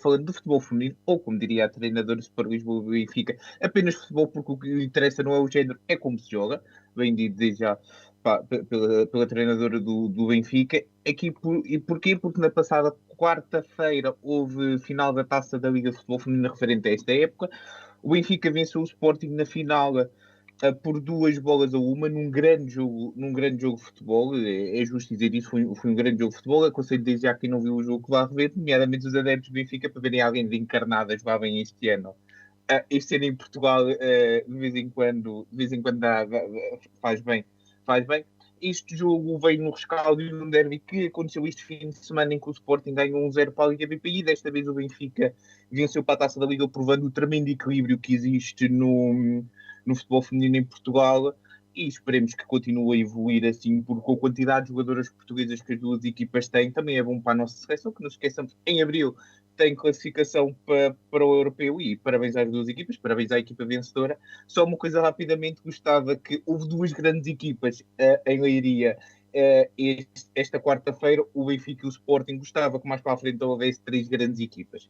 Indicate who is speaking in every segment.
Speaker 1: falando do futebol feminino, ou como diria a treinadora do Super Lisboa do Benfica, apenas futebol, porque o que interessa não é o género, é como se joga, bem dito desde já pela treinadora do Benfica. E porquê? Porque na passada quarta-feira houve final da Taça da Liga de Futebol Feminino referente a esta época. O Benfica venceu o Sporting na final por 2 bolas a 1 num grande jogo de futebol. É justo dizer isso, foi um grande jogo de futebol. Aconselho desde já quem não viu o jogo que vá rever, nomeadamente os adeptos do Benfica, para verem alguém de encarnadas vá bem este ano. Este ano em Portugal, de vez em quando faz bem, faz bem. Este jogo veio no rescaldo de um derby que aconteceu este fim de semana, em que o Sporting ganhou 1-0 para a Liga BPI. Desta vez o Benfica venceu para a Taça da Liga, provando o tremendo equilíbrio que existe no futebol feminino em Portugal. E esperemos que continue a evoluir assim, porque com a quantidade de jogadoras portuguesas que as duas equipas têm, também é bom para a nossa seleção, que não esqueçamos, em abril tem classificação para o Europeu. E parabéns às duas equipas, parabéns à equipa vencedora. Só uma coisa rapidamente, gostava que houve duas grandes equipas em Leiria esta quarta-feira, o Benfica e o Sporting. Gostava que mais para a frente houvesse três grandes equipas.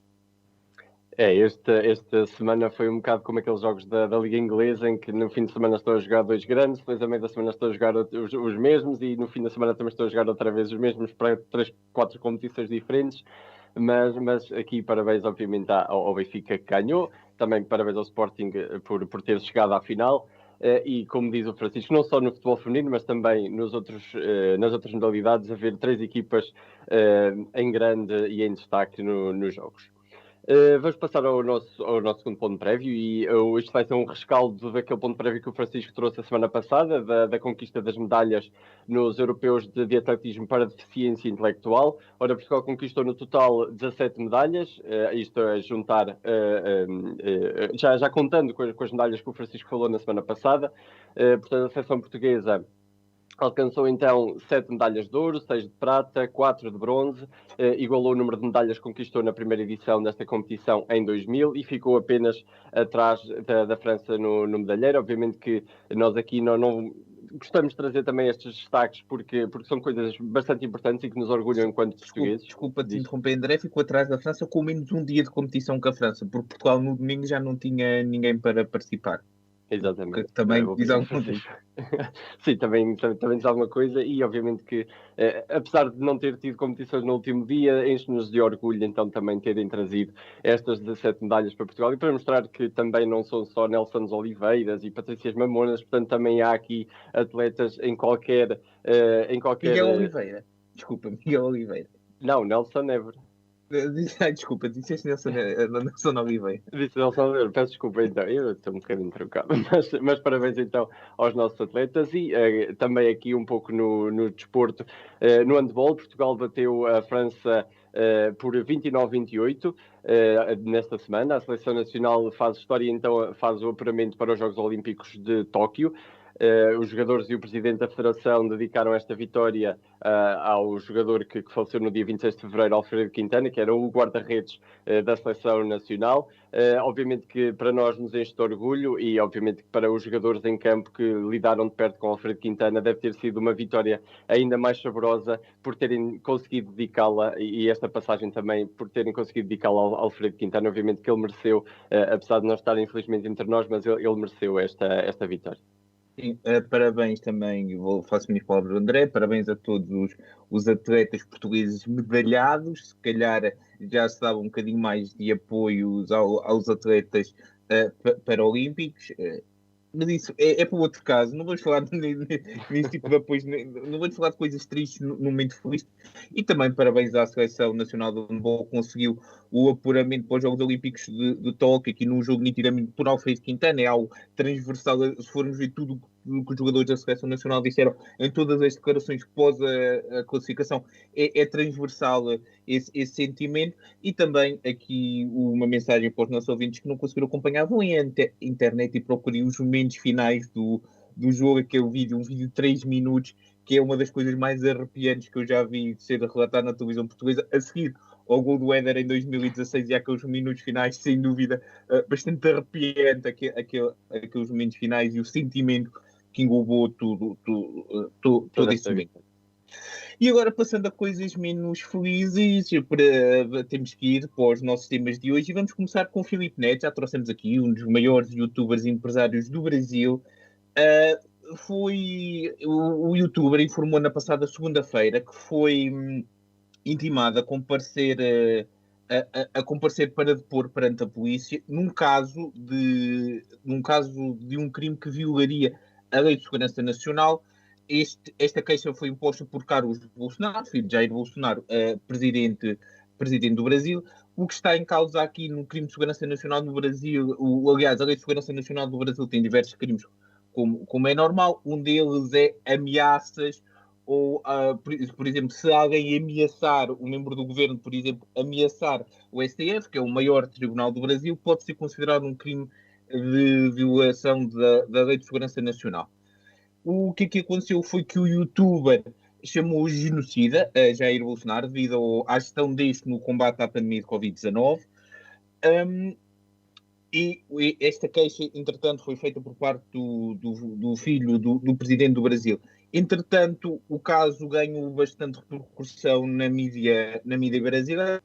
Speaker 2: Esta semana foi um bocado como aqueles jogos da Liga Inglesa, em que no fim de semana estou a jogar dois grandes, depois a meio da semana estou a jogar os mesmos, e no fim da semana também estou a jogar outra vez os mesmos para 3, 4 competições diferentes. Mas aqui parabéns obviamente ao Benfica, que ganhou, também parabéns ao Sporting por ter chegado à final. E como diz o Francisco, não só no futebol feminino, mas também nas outras modalidades, haver três equipas em grande e em destaque nos jogos. Vamos passar ao nosso segundo ponto prévio, e isto vai ser um rescaldo daquele ponto prévio que o Francisco trouxe a semana passada, da conquista das medalhas nos europeus de atletismo para deficiência intelectual. Ora, Portugal conquistou no total 17 medalhas, isto a juntar, já contando com as medalhas que o Francisco falou na semana passada. Portanto, a seleção portuguesa alcançou então 7 medalhas de ouro, 6 de prata, 4 de bronze, igualou o número de medalhas que conquistou na primeira edição desta competição em 2000 e ficou apenas atrás da França no medalheiro. Obviamente que nós aqui não gostamos de trazer também estes destaques porque são coisas bastante importantes e que nos orgulham enquanto portugueses.
Speaker 1: Desculpa te interromper, André. Ficou atrás da França com menos um dia de competição que a França, porque Portugal no domingo já não tinha ninguém para participar.
Speaker 2: Exatamente.
Speaker 1: Que também diz alguma coisa.
Speaker 2: Sim, também diz alguma coisa, e obviamente que, apesar de não ter tido competições no último dia, enche-nos de orgulho então também terem trazido estas 17 medalhas para Portugal, e para mostrar que também não são só Nelson Oliveiras e Patrícias Mamonas, portanto também há aqui atletas em qualquer...
Speaker 1: Miguel Oliveira. Desculpa, Miguel Oliveira.
Speaker 2: Não, Nelson Évora.
Speaker 1: Desculpa, disseste Nelson Oliveira.
Speaker 2: Disse Nelson Oliveira, peço desculpa então, eu estou um bocadinho trocado, mas parabéns então aos nossos atletas. E também aqui um pouco no desporto, no handball, Portugal bateu a França por 29-28 nesta semana. A seleção nacional faz história, então faz o apuramento para os Jogos Olímpicos de Tóquio. Os jogadores e o presidente da Federação dedicaram esta vitória ao jogador que faleceu no dia 26 de fevereiro, Alfredo Quintana, que era o guarda-redes da Seleção Nacional. Obviamente que para nós nos enche de orgulho, e obviamente que para os jogadores em campo que lidaram de perto com Alfredo Quintana deve ter sido uma vitória ainda mais saborosa por terem conseguido dedicá-la, e esta passagem também por terem conseguido dedicá-la ao Alfredo Quintana. Obviamente que ele mereceu, apesar de não estar infelizmente entre nós, mas ele mereceu esta vitória.
Speaker 1: Sim, parabéns também, faço minhas palavras, André, parabéns a todos os atletas portugueses medalhados. Se calhar já se dava um bocadinho mais de apoio aos atletas paralímpicos. Mas isso é para outro caso. Não vamos falar nesse tipo de apoio, não vamos falar de coisas tristes no momento feliz. E também parabéns à Seleção Nacional de Handball, que conseguiu o apuramento para os Jogos Olímpicos de Tóquio, aqui num jogo nitidamente por Alfredo Quintana. É algo transversal, se formos ver tudo o que os jogadores da Seleção Nacional disseram em todas as declarações pós a classificação, é transversal esse sentimento. E também aqui uma mensagem para os nossos ouvintes que não conseguiram acompanhar: vão à internet e procurem os momentos finais do jogo, aquele vídeo, um vídeo de 3 minutos, que é uma das coisas mais arrepiantes que eu já vi ser relatado na televisão portuguesa, a seguir ao gol do Éder em 2016, e aqueles minutos finais, sem dúvida, bastante arrepiante, aqueles momentos finais e o sentimento que englobou todo esse momento. E agora passando a coisas menos felizes, temos que ir para os nossos temas de hoje e vamos começar com o Filipe Neto. Já trouxemos aqui um dos maiores youtubers e empresários do Brasil. O youtuber informou na passada segunda-feira que foi intimado a comparecer, a comparecer para depor perante a polícia num caso de um crime que violaria a Lei de Segurança Nacional. Esta queixa foi imposta por Carlos Bolsonaro, filho de Jair Bolsonaro, presidente do Brasil. O que está em causa aqui no crime de segurança nacional no Brasil, aliás, a Lei de Segurança Nacional do Brasil tem diversos crimes, como é normal. Um deles é ameaças, ou, por exemplo, se alguém ameaçar um membro do governo, por exemplo, ameaçar o STF, que é o maior tribunal do Brasil, pode ser considerado um crime de violação da Lei de Segurança Nacional. O que aconteceu foi que o youtuber chamou genocida a Jair Bolsonaro devido à gestão deste no combate à pandemia de Covid-19. E esta queixa, entretanto, foi feita por parte do filho do presidente do Brasil. Entretanto, o caso ganhou bastante repercussão na mídia brasileira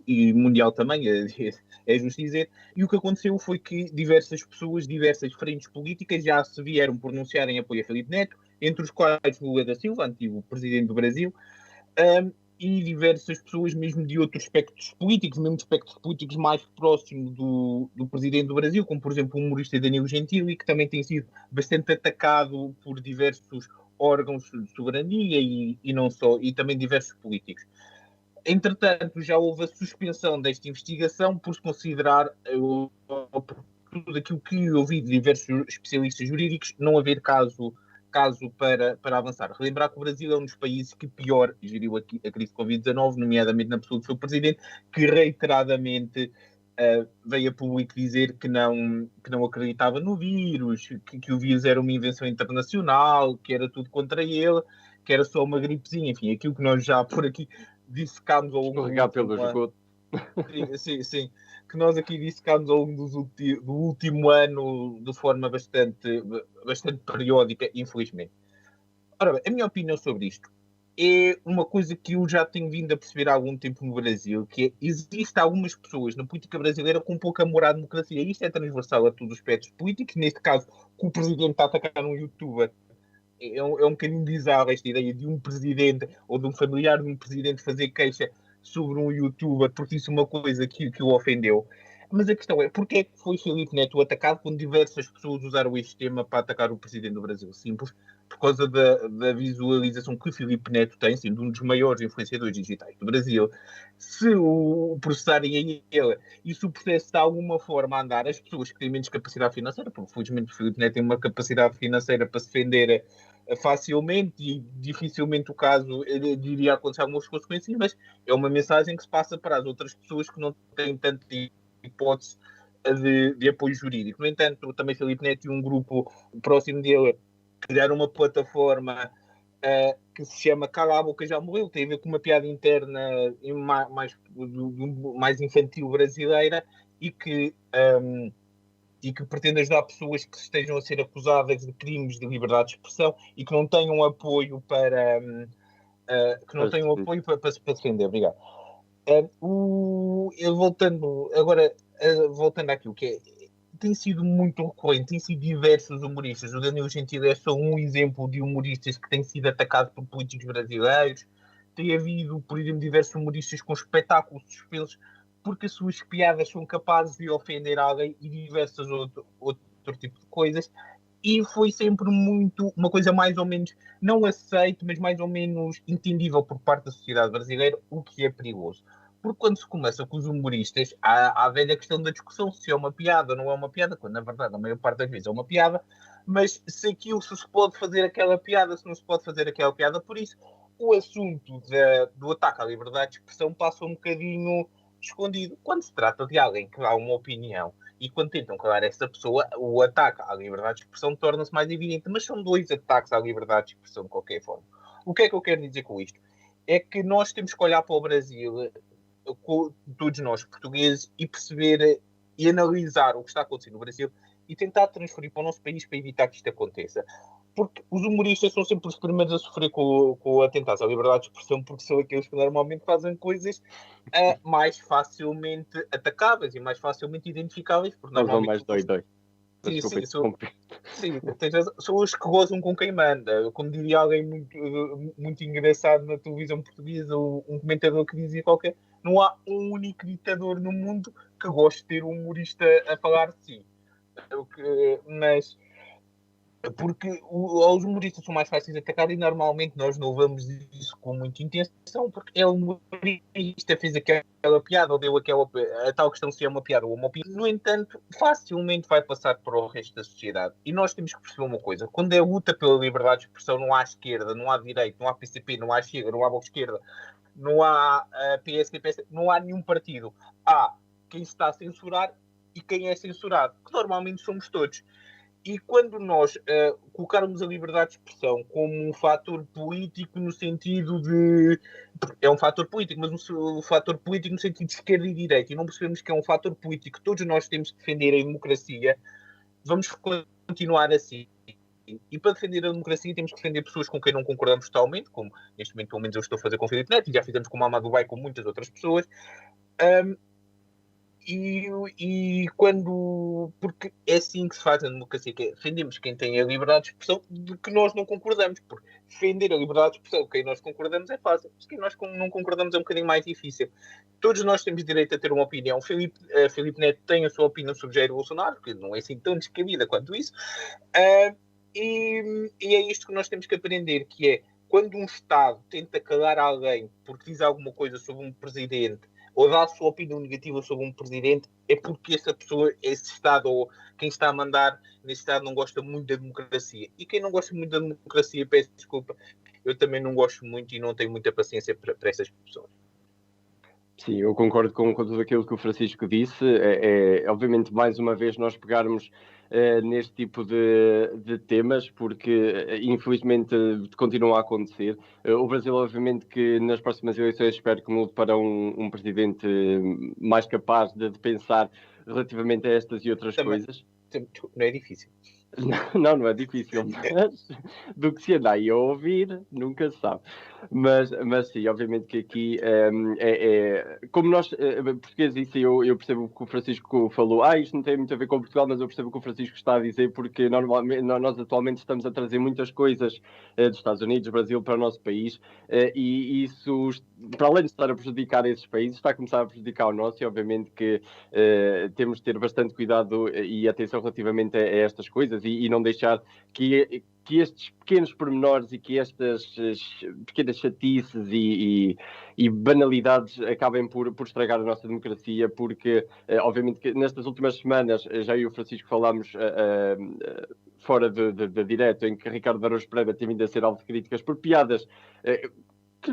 Speaker 1: e mundial também, é justo dizer. E o que aconteceu foi que diversas pessoas, diversas frentes políticas já se vieram pronunciar em apoio a Filipe Neto, entre os quais Lula da Silva, antigo presidente do Brasil, e diversas pessoas mesmo de outros espectros políticos, mesmo espectros políticos mais próximos do presidente do Brasil, como por exemplo o humorista Danilo Gentili, que também tem sido bastante atacado por diversos órgãos de soberania e não só, e também diversos políticos. Entretanto, já houve a suspensão desta investigação por se considerar, por tudo aquilo que ouvi de diversos especialistas jurídicos, não haver caso para avançar. Relembrar que o Brasil é um dos países que pior geriu a crise de Covid-19, nomeadamente na pessoa do seu presidente, que reiteradamente veio a público dizer que não acreditava no vírus, que o vírus era uma invenção internacional, que era tudo contra ele, que era só uma gripezinha, enfim, aquilo que nós já por aqui dissecámos ao longo
Speaker 2: Escorregar pelo esgoto.
Speaker 1: Sim, que nós aqui dissecámos ao longo do último ano de forma bastante periódica, infelizmente. Ora bem, a minha opinião sobre isto é uma coisa que eu já tenho vindo a perceber há algum tempo no Brasil, que é, existem algumas pessoas na política brasileira com pouco amor à democracia. Isto é transversal a todos os aspectos políticos. Neste caso, que o presidente está a atacar um youtuber, é um bocadinho bizarro esta ideia de um presidente ou de um familiar de um presidente fazer queixa sobre um youtuber porque disse uma coisa que o ofendeu. Mas a questão é, porquê é que foi Filipe Neto atacado quando diversas pessoas usaram este tema para atacar o presidente do Brasil? Simples, por causa da visualização que Filipe Neto tem, sendo um dos maiores influenciadores digitais do Brasil. Se o processarem a ele e se o processo de alguma forma a andar, as pessoas que têm menos capacidade financeira, porque felizmente o Filipe Neto tem uma capacidade financeira para se defender facilmente e dificilmente o caso iria acontecer algumas consequências, mas é uma mensagem que se passa para as outras pessoas que não têm tanto hipótese de apoio jurídico. No entanto, também Filipe Neto e um grupo próximo dele criaram uma plataforma que se chama Cala a Boca Já Morreu, tem a ver com uma piada interna mais infantil brasileira e que pretende ajudar pessoas que estejam a ser acusadas de crimes de liberdade de expressão e que não tenham apoio para se defender. Obrigado. Voltando àquilo que tem sido muito recorrente, tem sido diversos humoristas. O Danilo Gentili é só um exemplo de humoristas que têm sido atacados por políticos brasileiros. Tem havido, por exemplo, diversos humoristas com espetáculos suspensos porque as suas piadas são capazes de ofender alguém e diversas outro tipo de coisas. E foi sempre uma coisa mais ou menos não aceito, mas mais ou menos entendível por parte da sociedade brasileira, o que é perigoso. Porque quando se começa com os humoristas, há a velha questão da discussão se é uma piada ou não é uma piada, quando na verdade a maior parte das vezes é uma piada, mas se se pode fazer aquela piada, se não se pode fazer aquela piada. Por isso, o assunto do ataque à liberdade de expressão passa um bocadinho escondido. Quando se trata de alguém que dá uma opinião e quando tentam calar essa pessoa, o ataque à liberdade de expressão torna-se mais evidente. Mas são dois ataques à liberdade de expressão de qualquer forma. O que é que eu quero dizer com isto? É que nós temos que olhar para o Brasil, todos nós portugueses, e perceber e analisar o que está acontecendo no Brasil e tentar transferir para o nosso país para evitar que isto aconteça. Porque os humoristas são sempre os primeiros a sofrer com atentados à liberdade de expressão, porque são aqueles que normalmente fazem coisas mais facilmente atacáveis e mais facilmente identificáveis, porque normalmente
Speaker 2: mais doidões.
Speaker 1: sim, são os que gozam com quem manda. Como diria alguém muito engraçado na televisão portuguesa, um comentador que dizia qualquer, não há um único ditador no mundo que goste de ter um humorista a falar de si. Mas porque os humoristas são mais fáceis de atacar e normalmente nós não levamos isso com muita intenção, porque é o humorista fez aquela piada ou deu a tal questão se é uma piada ou uma opinião. No entanto, facilmente vai passar para o resto da sociedade. E nós temos que perceber uma coisa: quando é luta pela liberdade de expressão, não há esquerda, não há direita, não há PCP, não há Chega, não há Bloco de Esquerda, não há PSD, não há nenhum partido. Há quem se está a censurar e quem é censurado, que normalmente somos todos. E quando nós colocarmos a liberdade de expressão como um fator político no sentido de... É um fator político, mas um fator político no sentido de esquerda e direita, e não percebemos que é um fator político que todos nós temos que defender a democracia, vamos continuar assim. E para defender a democracia temos que defender pessoas com quem não concordamos totalmente, como neste momento pelo menos eu estou a fazer com o Filipe Neto, e já fizemos com o Mamadou Dubai com muitas outras pessoas. E quando. Porque é assim que se faz a democracia, que é, defendemos quem tem a liberdade de expressão de que nós não concordamos. Porque defender a liberdade de expressão de quem nós concordamos é fácil, mas quem nós não concordamos é um bocadinho mais difícil. Todos nós temos direito a ter uma opinião. Filipe Neto tem a sua opinião sobre Jair Bolsonaro, que não é assim tão descabida quanto isso. E é isto que nós temos que aprender, que é quando um Estado tenta calar alguém porque diz alguma coisa sobre um presidente ou dá a sua opinião negativa sobre um presidente, é porque essa pessoa, esse Estado, ou quem está a mandar nesse Estado não gosta muito da democracia. E quem não gosta muito da democracia, peço desculpa, eu também não gosto muito e não tenho muita paciência para essas pessoas.
Speaker 2: Sim, eu concordo com tudo aquilo que o Francisco disse. Obviamente, mais uma vez, nós pegarmos neste tipo de temas, porque infelizmente continua a acontecer. O Brasil, obviamente, que nas próximas eleições espero que mude para um presidente mais capaz de pensar relativamente a estas e outras coisas.
Speaker 1: Não é difícil.
Speaker 2: Não é difícil, mas do que se anda aí a ouvir, nunca se sabe. Mas sim, obviamente que aqui como nós, portugueses, isso eu percebo o que o Francisco falou. Isto não tem muito a ver com Portugal, mas eu percebo o que o Francisco está a dizer, porque normalmente, nós atualmente estamos a trazer muitas coisas dos Estados Unidos, Brasil, para o nosso país, e isso, para além de estar a prejudicar esses países, está a começar a prejudicar o nosso, e obviamente que temos de ter bastante cuidado e atenção relativamente a estas coisas, e não deixar que estes pequenos pormenores e que estas pequenas chatices e banalidades acabem por estragar a nossa democracia, porque obviamente que nestas últimas semanas, já eu e o Francisco falámos fora de direto, em que Ricardo Araújo Pereira tem vindo a ser alvo de críticas por piadas que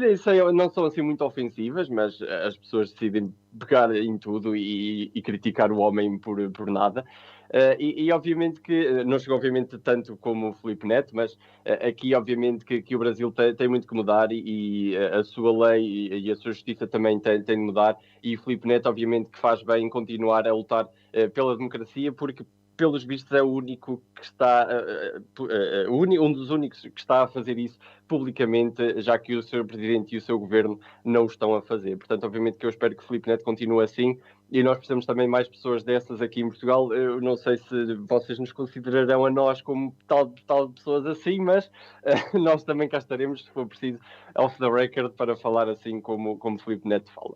Speaker 2: não são assim muito ofensivas, mas as pessoas decidem pegar em tudo e criticar o homem por nada. E obviamente que, não chegou obviamente tanto como o Filipe Neto, mas aqui obviamente que o Brasil tem muito que mudar e a sua lei e a sua justiça também tem de mudar, e o Filipe Neto obviamente que faz bem continuar a lutar pela democracia, porque pelos vistos é o único que está um dos únicos que está a fazer isso publicamente, já que o seu presidente e o seu governo não o estão a fazer. Portanto, obviamente que eu espero que o Filipe Neto continue assim, e nós precisamos também mais pessoas dessas aqui em Portugal. Eu não sei se vocês nos considerarão a nós como tal pessoas assim, mas nós também cá estaremos, se for preciso, off the record, para falar assim como Filipe Neto fala.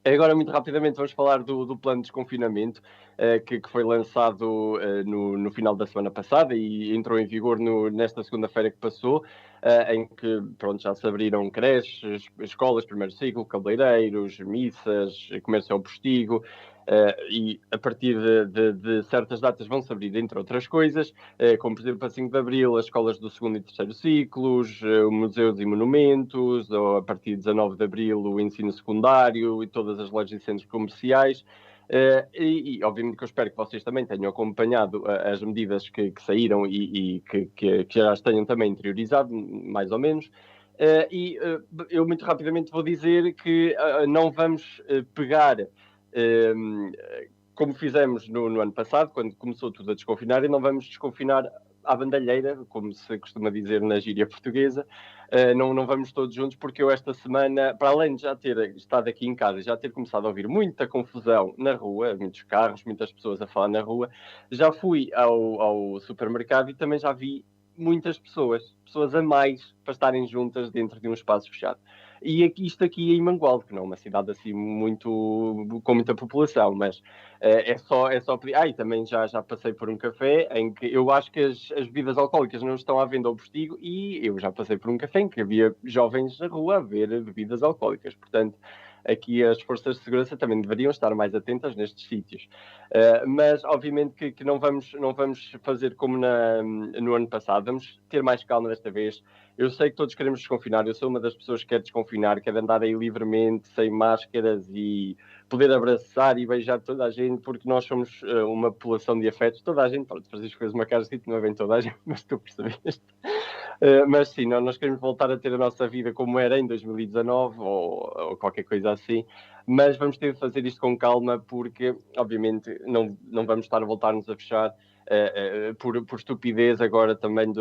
Speaker 2: Agora, muito rapidamente, vamos falar do plano de desconfinamento que foi lançado no final da semana passada e entrou em vigor nesta segunda-feira que passou, em que já se abriram creches, escolas, primeiro ciclo, cabeleireiros, missas, comércio ao postigo, e a partir de certas datas vão-se abrir, entre outras coisas, como por exemplo a 5 de Abril, as escolas do segundo e terceiro ciclos, museus e monumentos, ou a partir de 19 de Abril o ensino secundário e todas as lojas e centros comerciais. E obviamente que eu espero que vocês também tenham acompanhado as medidas que saíram e que já as tenham também interiorizado, mais ou menos. Eu muito rapidamente vou dizer que não vamos pegar como fizemos no ano passado, quando começou tudo a desconfinar, e não vamos desconfinar à bandalheira, como se costuma dizer na gíria portuguesa. Não vamos todos juntos, porque eu esta semana, para além de já ter estado aqui em casa, já ter começado a ouvir muita confusão na rua, muitos carros, muitas pessoas a falar na rua, já fui ao supermercado e também já vi muitas pessoas a mais para estarem juntas dentro de um espaço fechado. E isto aqui em Mangualde, que não é uma cidade assim com muita população, mas é só pedir. E também já passei por um café em que eu acho que as bebidas alcoólicas não estão à venda ao postigo, e eu já passei por um café em que havia jovens na rua a ver bebidas alcoólicas. Portanto, aqui as forças de segurança também deveriam estar mais atentas nestes sítios. Mas, obviamente, que não vamos fazer como no ano passado. Vamos ter mais calma desta vez. Eu sei que todos queremos desconfinar. Eu sou uma das pessoas que quer desconfinar, quer andar aí livremente, sem máscaras, e poder abraçar e beijar toda a gente, porque nós somos uma população de afetos. Toda a gente, pronto, Francisco fez uma cara de não é bem toda a gente, mas tu percebeste. Mas sim, nós queremos voltar a ter a nossa vida como era em 2019 ou qualquer coisa assim, mas vamos ter de fazer isto com calma, porque obviamente não vamos estar a voltar-nos a fechar por estupidez agora também de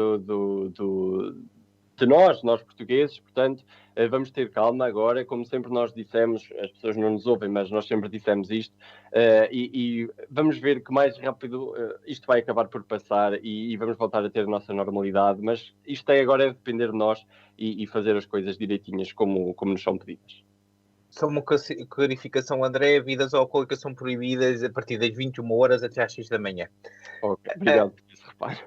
Speaker 2: nós portugueses. Portanto, vamos ter calma agora, como sempre nós dissemos. As pessoas não nos ouvem, mas nós sempre dissemos isto, e vamos ver que mais rápido isto vai acabar por passar, e vamos voltar a ter a nossa normalidade, mas isto agora é depender de nós e fazer as coisas direitinhas como nos são pedidas.
Speaker 1: Só uma clarificação, André: bebidas alcoólicas são proibidas a partir das 21 horas até às 6 da manhã.
Speaker 2: Ok, obrigado por esse reparo.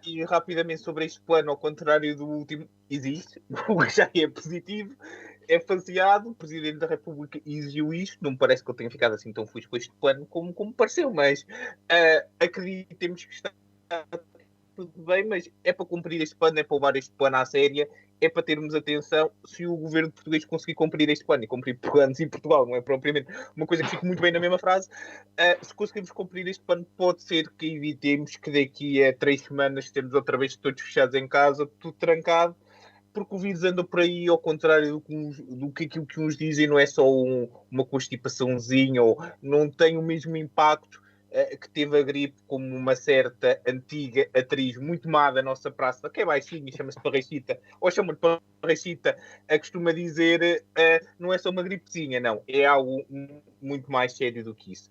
Speaker 1: E rapidamente sobre este plano, ao contrário do último, existe, o que já é positivo, é faseado. O Presidente da República exigiu isto. Não me parece que eu tenha ficado assim tão feliz com este plano como pareceu, mas acreditemos que está tudo bem, mas é para cumprir este plano, é para levar este plano à séria, é para termos atenção. Se o governo português conseguir cumprir este plano, e cumprir planos em Portugal não é propriamente uma coisa que fica muito bem na mesma frase, se conseguirmos cumprir este plano, pode ser que evitemos que daqui a 3 semanas estemos outra vez todos fechados em casa, tudo trancado, porque o vírus anda por aí, ao contrário do que aquilo que uns dizem. Não é só uma constipaçãozinha, ou não tem o mesmo impacto que teve a gripe, como uma certa antiga atriz muito má da nossa praça, que é baixinha, chama-se Parrachita, ou chama-lhe Parrachita, costuma dizer, não é só uma gripezinha, não, é algo muito mais sério do que isso.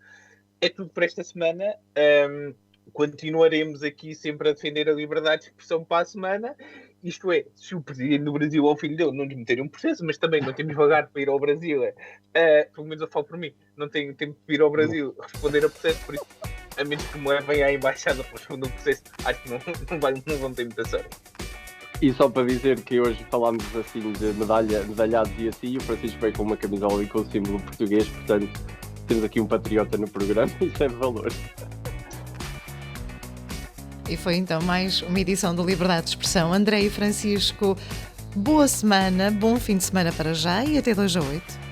Speaker 1: É tudo por esta semana. Continuaremos aqui sempre a defender a liberdade de expressão para a semana. Isto é, se o Presidente do Brasil ou o filho dele não lhe meterem um processo, mas também não temos vagar para ir ao Brasil, pelo menos eu falo por mim, não tenho tempo de ir ao Brasil responder a processo, por isso, a menos que me levem à embaixada para responder um processo, acho que não vão ter muita sorte.
Speaker 2: E só para dizer que hoje falámos assim de medalhados e assim, o Francisco veio com uma camisola e com o símbolo português, portanto temos aqui um patriota no programa, isso é de valor.
Speaker 3: E foi então mais uma edição do Liberdade de Expressão. André e Francisco, boa semana, bom fim de semana para já, e até 2 a 8.